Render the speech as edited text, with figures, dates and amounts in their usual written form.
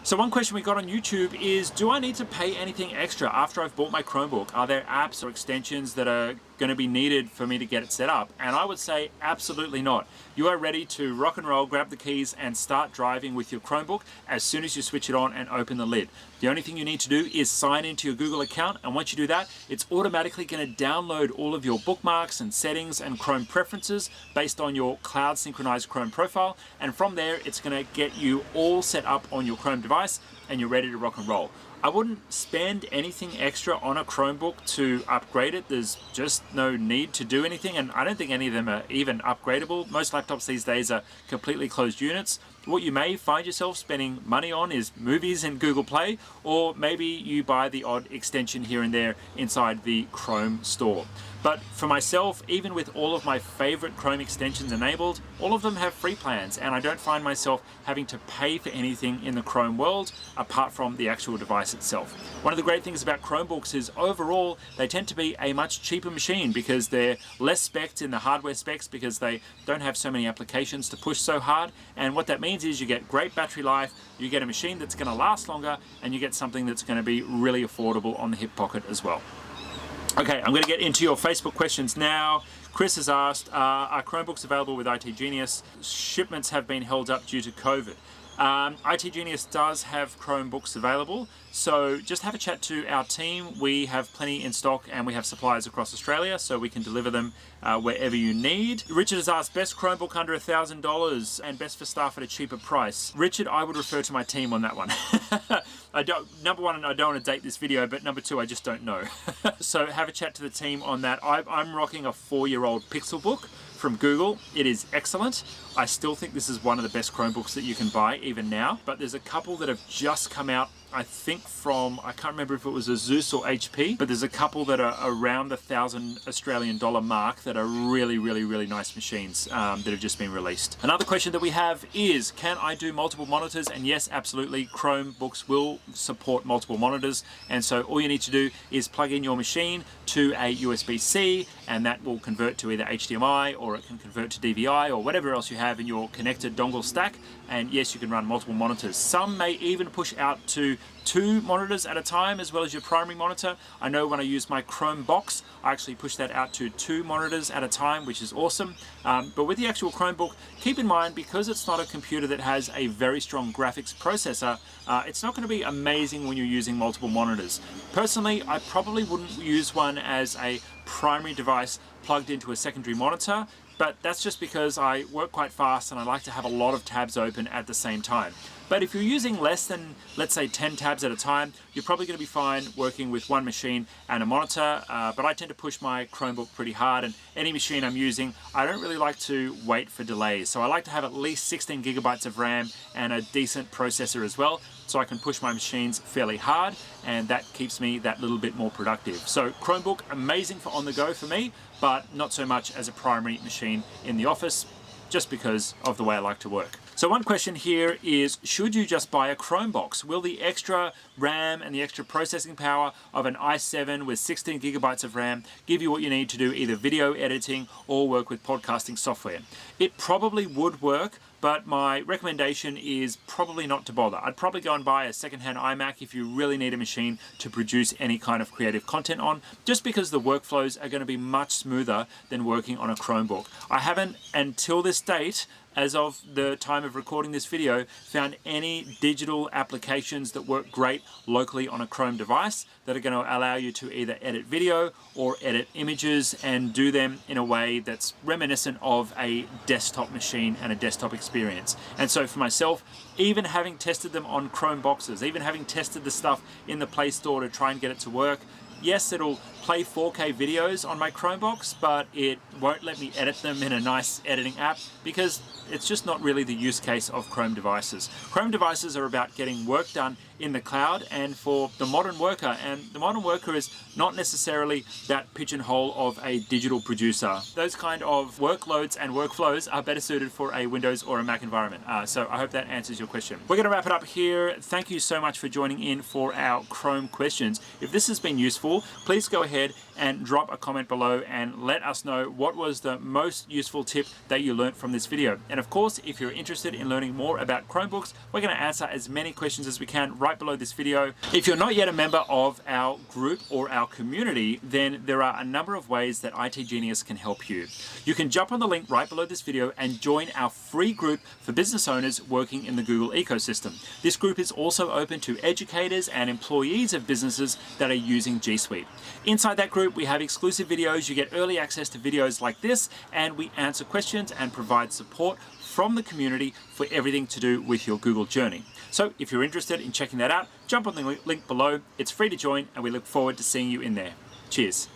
So one question we got on YouTube is, do I need to pay anything extra after I've bought my Chromebook? Are there apps or extensions that are going to be needed for me to get it set up? And I would say absolutely not. You are ready to rock and roll, grab the keys and start driving with your Chromebook as soon as you switch it on and open the lid. The only thing you need to do is sign into your Google account, and once you do that, it's automatically going to download all of your bookmarks and settings and Chrome preferences based on your cloud synchronized Chrome profile, and from there it's going to get you all set up on your Chrome device and you're ready to rock and roll. I wouldn't spend anything extra on a Chromebook to upgrade it. There's just no need to do anything, and I don't think any of them are even upgradable. Most laptops these days are completely closed units. What you may find yourself spending money on is movies in Google Play, or maybe you buy the odd extension here and there inside the Chrome store. But for myself, even with all of my favorite Chrome extensions enabled, all of them have free plans, and I don't find myself having to pay for anything in the Chrome world apart from the actual device itself. One of the great things about Chromebooks is overall they tend to be a much cheaper machine because they're less specced in the hardware specs, because they don't have so many applications to push so hard. And what that means is you get great battery life, you get a machine that's going to last longer, and you get something that's going to be really affordable on the hip pocket as well. Okay, I'm going to get into your Facebook questions now. Chris has asked, are Chromebooks available with IT Genius? Shipments have been held up due to COVID. IT Genius does have Chromebooks available, so just have a chat to our team. We have plenty in stock and we have suppliers across Australia, so we can deliver them wherever you need. Richard has asked, best Chromebook under $1,000 and best for staff at a cheaper price. Richard, I would refer to my team on that one. Number one, I don't want to date this video, but number two, I just don't know. So have a chat to the team on that. I'm rocking a 4-year-old Pixelbook from Google. It is excellent. I still think this is one of the best Chromebooks that you can buy even now, but there's a couple that have just come out, I think from, I can't remember if it was Asus or HP, but there's a couple that are around the $1,000 Australian mark that are really, really, really nice machines that have just been released. Another question that we have is, can I do multiple monitors? And yes, absolutely. Chromebooks will support multiple monitors, and so all you need to do is plug in your machine to a USB-C, and that will convert to either HDMI, or it can convert to DVI, or whatever else you have in your connected dongle stack. And yes, you can run multiple monitors. Some may even push out to 2 monitors at a time as well as your primary monitor. I know when I use my Chromebox, I actually push that out to 2 monitors at a time, which is awesome. But with the actual Chromebook, keep in mind, because it's not a computer that has a very strong graphics processor, it's not going to be amazing when you're using multiple monitors. Personally, I probably wouldn't use one as a primary device plugged into a secondary monitor, but that's just because I work quite fast and I like to have a lot of tabs open at the same time. But if you're using less than, let's say, 10 tabs at a time, you're probably going to be fine working with one machine and a monitor. But I tend to push my Chromebook pretty hard, and any machine I'm using, I don't really like to wait for delays. So I like to have at least 16 gigabytes of RAM and a decent processor as well, so I can push my machines fairly hard, and that keeps me that little bit more productive. So Chromebook, amazing for on the go for me, but not so much as a primary machine in the office, just because of the way I like to work. So one question here is, should you just buy a Chromebox? Will the extra RAM and the extra processing power of an i7 with 16 gigabytes of RAM give you what you need to do either video editing or work with podcasting software? It probably would work, but my recommendation is probably not to bother. I'd probably go and buy a secondhand iMac if you really need a machine to produce any kind of creative content on, just because the workflows are going to be much smoother than working on a Chromebook. I haven't, until this date, as of the time of recording this video, found any digital applications that work great locally on a Chrome device that are going to allow you to either edit video or edit images and do them in a way that's reminiscent of a desktop machine and a desktop experience. And so for myself, even having tested them on Chrome boxes, even having tested the stuff in the Play Store to try and get it to work, yes, it'll play 4K videos on my Chromebox, but it won't let me edit them in a nice editing app because it's just not really the use case of Chrome devices. Chrome devices are about getting work done in the cloud and for the modern worker, and the modern worker is not necessarily that pigeonhole of a digital producer. Those kind of workloads and workflows are better suited for a Windows or a Mac environment. So I hope that answers your question. We're going to wrap it up here. Thank you so much for joining in for our Chrome questions. If this has been useful, please go ahead ahead and drop a comment below and let us know what was the most useful tip that you learned from this video. And of course, if you're interested in learning more about Chromebooks, we're going to answer as many questions as we can right below this video. If you're not yet a member of our group or our community, then there are a number of ways that IT Genius can help you. You can jump on the link right below this video and join our free group for business owners working in the Google ecosystem. This group is also open to educators and employees of businesses that are using G Suite. Inside that group, we have exclusive videos. You get early access to videos like this, and we answer questions and provide support from the community for everything to do with your Google journey. So if you're interested in checking that out, jump on the link below. It's free to join, and we look forward to seeing you in there. Cheers.